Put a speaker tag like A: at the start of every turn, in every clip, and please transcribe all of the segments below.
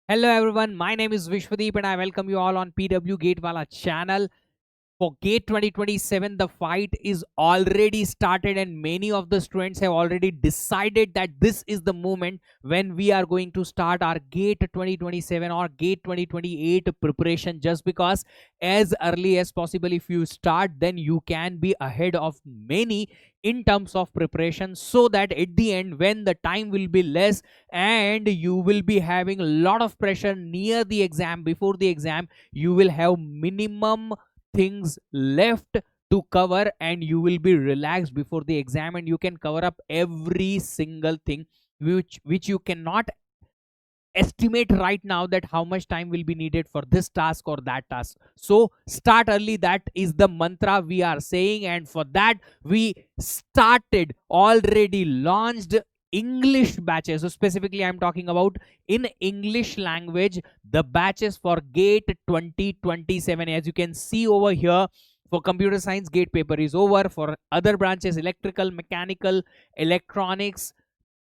A: Hello everyone, my name is Vishvadeep and I welcome you all on PW Gatewala channel. For GATE 2027, the fight is already started and many of the students have already decided that this is the moment when we are going to start our GATE 2027 or GATE 2028 preparation, just because as early as possible if you start, then you can be ahead of many in terms of preparation, so that at the end when the time will be less and you will be having a lot of pressure near the exam, before the exam you will have minimum things left to cover and you will be relaxed before the exam and you can cover up every single thing which you cannot estimate right now, that how much time will be needed for this task or that task. So start early, that is the mantra we are saying, and for that we started already launched English batches. So specifically I'm talking about in English language, the batches for GATE 2027. As you can see over here, for computer science, GATE paper is over. For other branches, electrical, mechanical, electronics,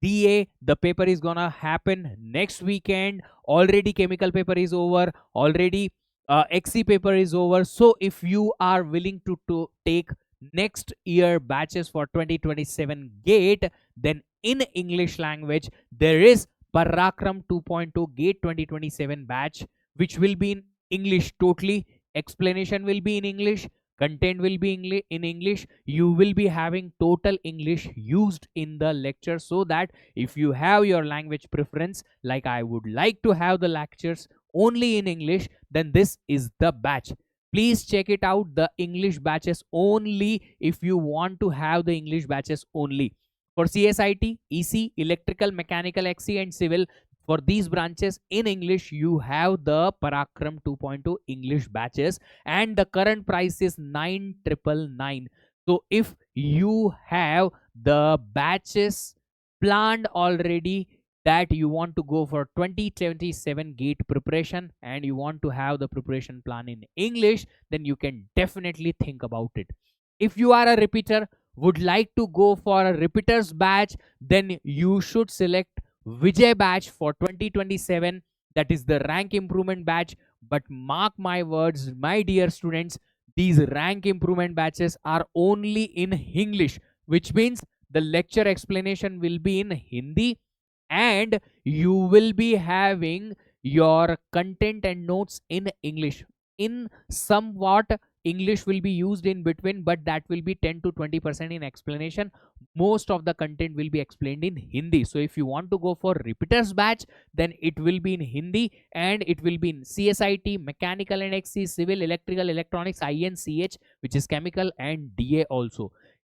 A: DA, the paper is gonna happen next weekend. Already chemical paper is over. Already XC paper is over. So if you are willing to take next year batches for 2027 GATE, then in English language there is Parakram 2.0 GATE 2027 batch, which will be in English totally. Explanation will be in English, content will be in English. You will be having total English used in the lecture, so that if you have your language preference, like I would like to have the lectures only in English, then this is the batch. Please check it out, the English batches only, if you want to have the English batches only. For CSIT, EC, electrical, mechanical, XC and civil, for these branches in English, you have the Parakram 2.0 English batches, and the current price is 9,999. So if you have the batches planned already, that you want to go for 2027 GATE preparation and you want to have the preparation plan in English, then you can definitely think about it. If you are a repeater, would like to go for a repeaters batch, then you should select Vijay batch for 2027. That is the rank improvement batch. But mark my words, my dear students, these rank improvement batches are only in English, which means the lecture explanation will be in Hindi, and you will be having your content and notes in English. In somewhat English will be used in between, but that will be 10 to 20% in explanation. Most of the content will be explained in Hindi. So if you want to go for repeaters batch, then it will be in Hindi, and it will be in CSIT, mechanical and XC, civil, electrical, electronics, INCH, which is chemical, and DA also.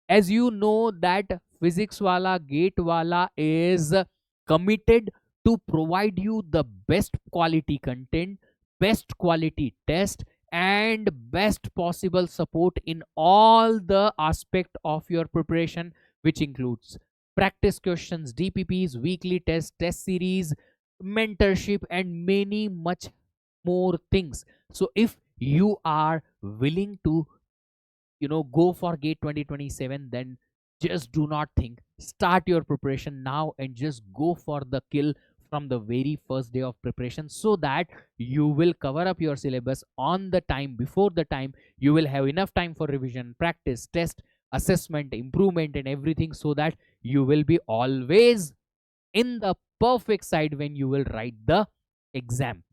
A: As you know that physics wala, GATE wala is committed to provide you the best quality content, best quality test, and best possible support in all the aspect of your preparation, which includes practice questions, DPPs, weekly tests, test series, mentorship, and many much more things. So if you are willing to go for GATE 2027, then just do not think, start your preparation now and just go for the kill from the very first day of preparation, so that you will cover up your syllabus on the time, before the time. You will have enough time for revision, practice, test, assessment, improvement and everything, so that you will be always in the perfect side when you will write the exam.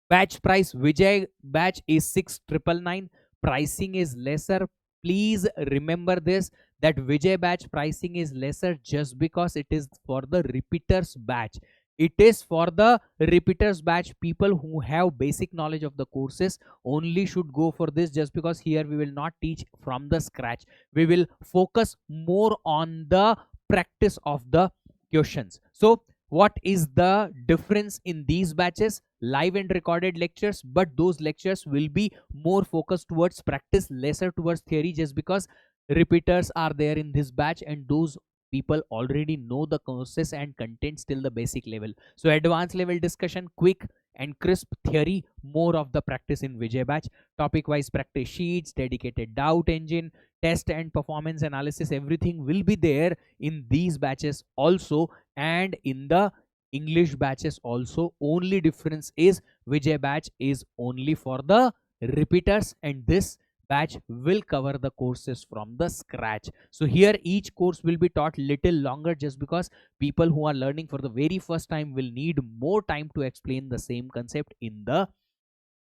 A: Batch price, Vijay batch is 6,999. Pricing is lesser. Please remember this, that Vijay batch pricing is lesser just because it is for the repeaters batch. It is for the repeaters batch. People who have basic knowledge of the courses only should go for this, just because here we will not teach from the scratch. We will focus more on the practice of the questions. So what is the difference in these batches? Live and recorded lectures, but those lectures will be more focused towards practice, lesser towards theory, just because repeaters are there in this batch and those people already know the courses and contents till the basic level. So advanced level discussion, quick and crisp theory, more of the practice in Vijay batch. Topic wise practice sheets, dedicated doubt engine, test and performance analysis, everything will be there in these batches also. And in the English batches also. Only difference is Vijay batch is only for the repeaters, and this batch will cover the courses from the scratch. So here each course will be taught little longer, just because people who are learning for the very first time will need more time to explain the same concept in the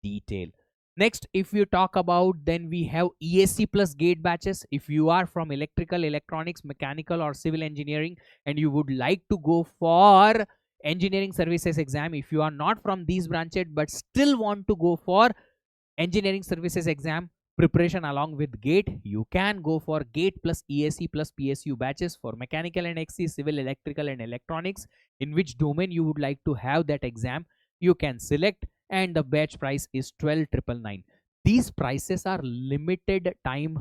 A: detail. Next, if you talk about, then we have EAC plus gate batches. If you are from electrical, electronics, mechanical or civil engineering and you would like to go for engineering services exam, if you are not from these branches but still want to go for engineering services exam preparation along with gate, you can go for gate plus EAC plus PSU batches for mechanical and XC, civil, electrical and electronics. In which domain you would like to have that exam, you can select, and the batch price is 12,999. These prices are limited time,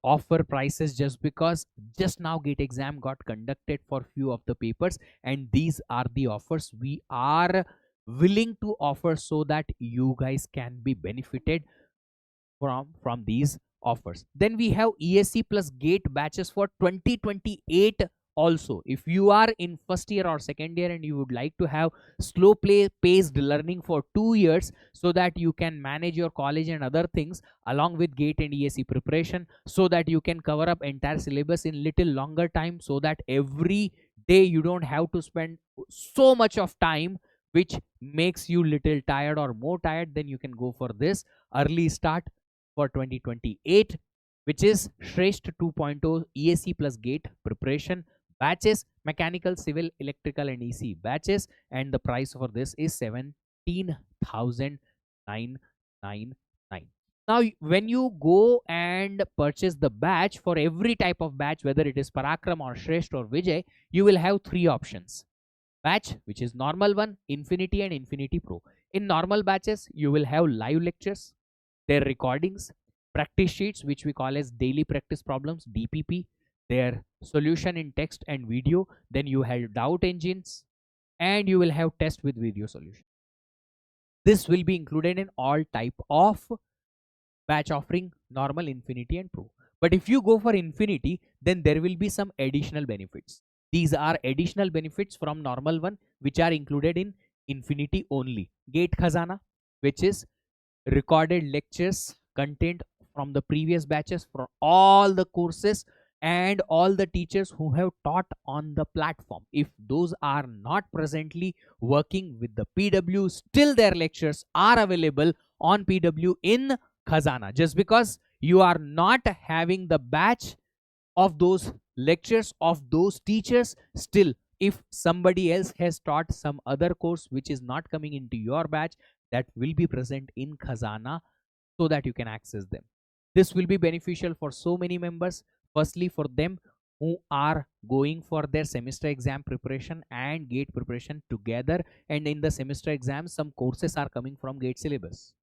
A: offer prices, just because just now gate exam got conducted for few of the papers, and these are the offers we are willing to offer so that you guys can be benefited from these offers. Then we have ESC plus gate batches for 2028 also. If you are in first year or second year and you would like to have slow play paced learning for 2 years so that you can manage your college and other things along with gate and ESC preparation, so that you can cover up entire syllabus in little longer time, so that every day you don't have to spend so much of time which makes you little tired or more tired, then you can go for this early start for 2028, which is Shreshth 2.0 EAC plus gate preparation batches, mechanical, civil, electrical and EC batches, and the price for this is 17,999. Now when you go and purchase the batch, for every type of batch, whether it is Parakram or Shreshth or Vijay, you will have three options: batch, which is normal one, Infinity and Infinity Pro. In normal batches you will have live lectures, their recordings, practice sheets which we call as daily practice problems, DPP, their solution in text and video, then you have doubt engines, and you will have test with video solution. This will be included in all type of batch offering, normal, Infinity and Pro. But if you go for Infinity, then there will be some additional benefits. These are additional benefits from normal one which are included in Infinity only. Gate Khazana, which is recorded lectures content from the previous batches for all the courses and all the teachers who have taught on the platform. If those are not presently working with the PW, still their lectures are available on PW in Khazana. Just because you are not having the batch of those lectures of those teachers, still if somebody else has taught some other course which is not coming into your batch, that will be present in Khazana so that you can access them. This will be beneficial for so many members. Firstly, for them who are going for their semester exam preparation and gate preparation together, and in the semester exam some courses are coming from gate syllabus.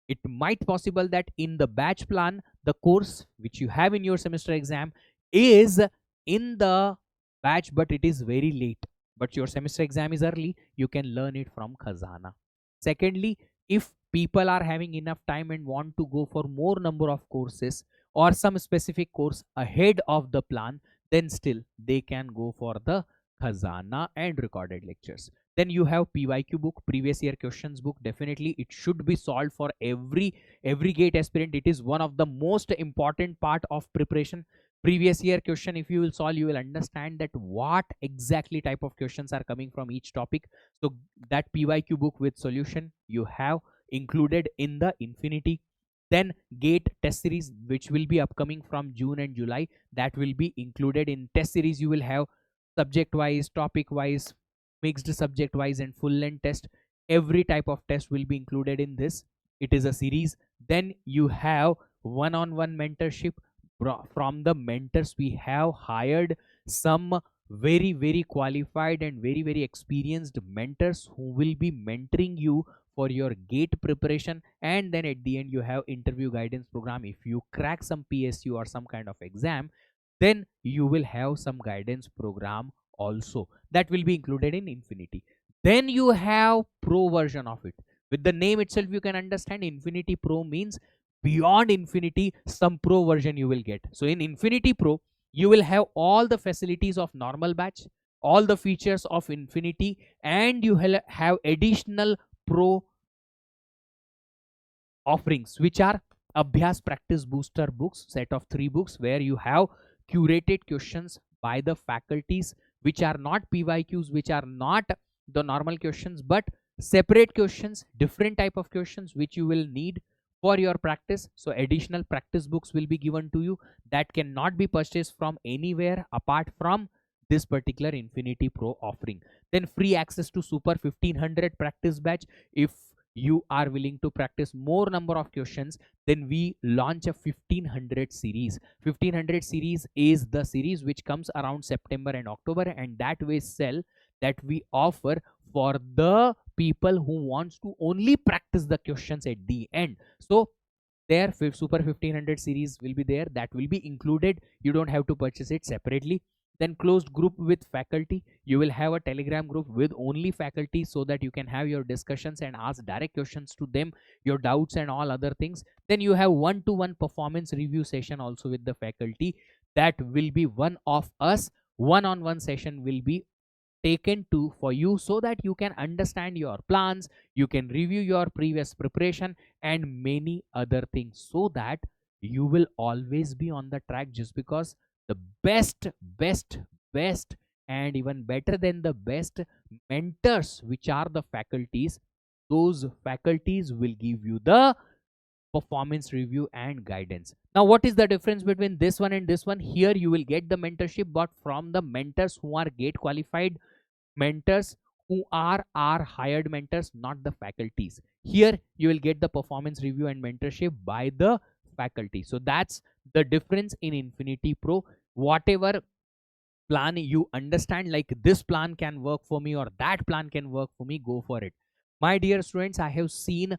A: It might possible that in the batch plan the course which you have in your semester exam is in the batch but it is very late, but your semester exam is early, you can learn it from Khazana. Secondly, if people are having enough time and want to go for more number of courses or some specific course ahead of the plan, then still they can go for the Khazana and recorded lectures. Then you have PYQ book, previous year questions book. Definitely it should be solved for every gate aspirant. It is one of the most important part of preparation. Previous year question, if you will solve, you will understand that what exactly type of questions are coming from each topic. So that PYQ book with solution you have included in the Infinity. Then gate test series which will be upcoming from June and July, that will be included in test series. You will have subject wise, topic wise, mixed subject wise and full length test. Every type of test will be included in this. It is a series. Then you have one-on-one mentorship from the mentors. We have hired some very qualified and very experienced mentors who will be mentoring you for your gate preparation. And then at the end you have interview guidance program. If you crack some PSU or some kind of exam, then you will have some guidance program also, that will be included in Infinity. Then you have Pro version of it. With the name itself you can understand Infinity Pro means beyond Infinity some Pro version you will get. So in Infinity Pro you will have all the facilities of normal batch, all the features of Infinity, and you have additional pro offerings, which are Abhyas Practice Booster books, set of 3 books, where you have curated questions by the faculties, which are not PYQs, which are not the normal questions, but separate questions, different type of questions which you will need for your practice. So additional practice books will be given to you that cannot be purchased from anywhere apart from this particular Infinity Pro offering. Then free access to Super 1500 practice batch. If you are willing to practice more number of questions, then we launch a 1500 series. 1500 series is the series which comes around September and October, and that way sell that we offer for the people who wants to only practice the questions at the end. So their Super 1500 series will be there, that will be included. You don't have to purchase it separately. Then closed group with faculty. You will have a Telegram group with only faculty, so that you can have your discussions and ask direct questions to them, your doubts and all other things. Then you have one-to-one performance review session also with the faculty. That will be one of us. One-on-one session will be taken to for you, so that you can understand your plans, you can review your previous preparation and many other things, so that you will always be on the track. Just because the best and even better than the best mentors, which are the faculties, those faculties will give you the performance review and guidance. Now, what is the difference between this one and this one? Here you will get the mentorship, but from the mentors who are gate qualified, mentors who are our hired mentors, not the faculties. Here you will get the performance review and mentorship by the faculty. So that's the difference in Infinity Pro. Whatever plan you understand, like this plan can work for me or that plan can work for me, go for it. My dear students, I have seen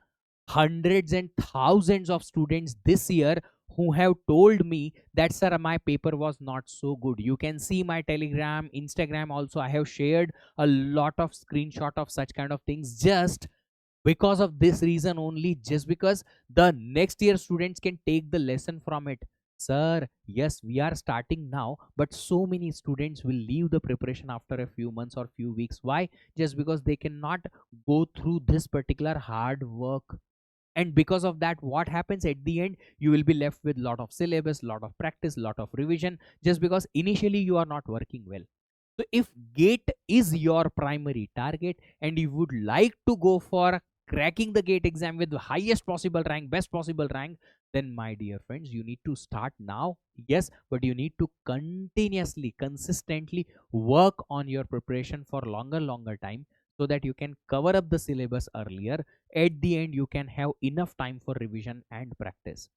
A: hundreds and thousands of students this year who have told me that, sir, my paper was not so good. You can see my Telegram, Instagram also, I have shared a lot of screenshot of such kind of things, just because of this reason only, just because the next year students can take the lesson from it. Sir, yes, we are starting now, but so many students will leave the preparation after a few months or few weeks. Why? Just because they cannot go through this particular hard work. And because of that, what happens at the end? You will be left with lot of syllabus, lot of practice, lot of revision, just because initially you are not working well. So if GATE is your primary target and you would like to go for cracking the GATE exam with the highest possible rank, best possible rank, then my dear friends, you need to start now. Yes, but you need to continuously, consistently work on your preparation for longer time, so that you can cover up the syllabus earlier. At the end, you can have enough time for revision and practice.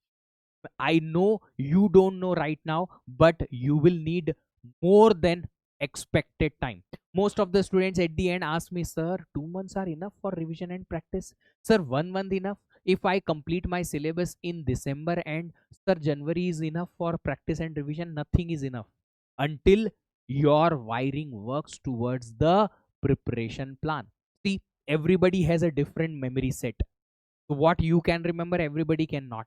A: I know you don't know right now, but you will need more than expected time. Most of the students at the end ask me, sir, 2 months are enough for revision and practice? Sir, 1 month enough? If I complete my syllabus in December and sir, January is enough for practice and revision? Nothing is enough until your wiring works towards the preparation plan. See, everybody has a different memory set. So what you can remember, everybody cannot.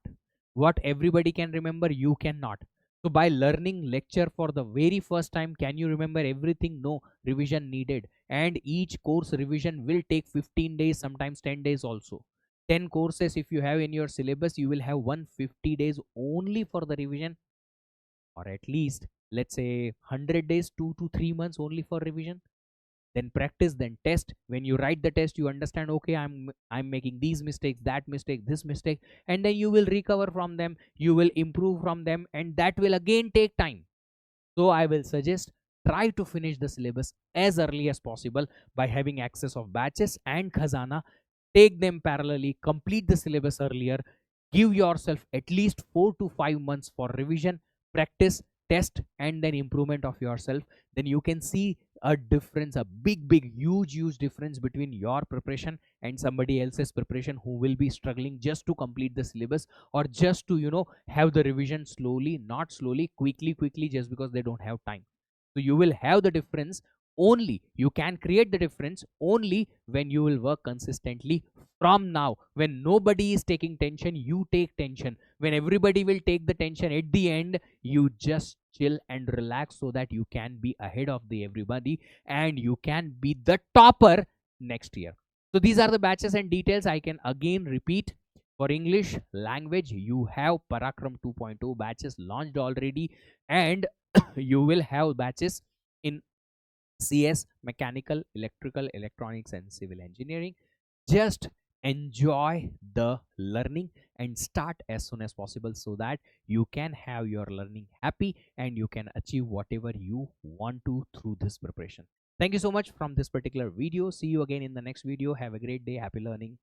A: What everybody can remember, you cannot. So by learning lecture for the very first time, can you remember everything? No, revision needed. And each course revision will take 15 days, sometimes 10 days also. 10 courses if you have in your syllabus, you will have 150 days only for the revision, or at least let's say 100 days, 2 to 3 months only for revision. Then practice, then test. When you write the test, you understand, okay, I'm making these mistakes, that mistake, this mistake, and then you will recover from them, you will improve from them, and that will again take time. So I will suggest, try to finish the syllabus as early as possible by having access of batches and khazana. Take them parallelly, complete the syllabus earlier, give yourself at least 4 to 5 months for revision, practice, test, and then improvement of yourself. Then you can see a difference, a big huge difference between your preparation and somebody else's preparation who will be struggling just to complete the syllabus, or just to have the revision slowly, not slowly, quickly, just because they don't have time. So you will have the difference only, you can create the difference only when you will work consistently from now. When nobody is taking tension, you take tension. When everybody will take the tension, at the end you just chill and relax so that you can be ahead of the everybody and you can be the topper next year. So these are the batches and details. I can again repeat. For English language, you have Parakram 2.0 batches launched already, and you will have batches in CS, mechanical, electrical, electronics, and civil engineering. Just enjoy the learning and start as soon as possible so that you can have your learning happy and you can achieve whatever you want to through this preparation. Thank you so much from this particular video. See you again in the next video. Have a great day. Happy learning.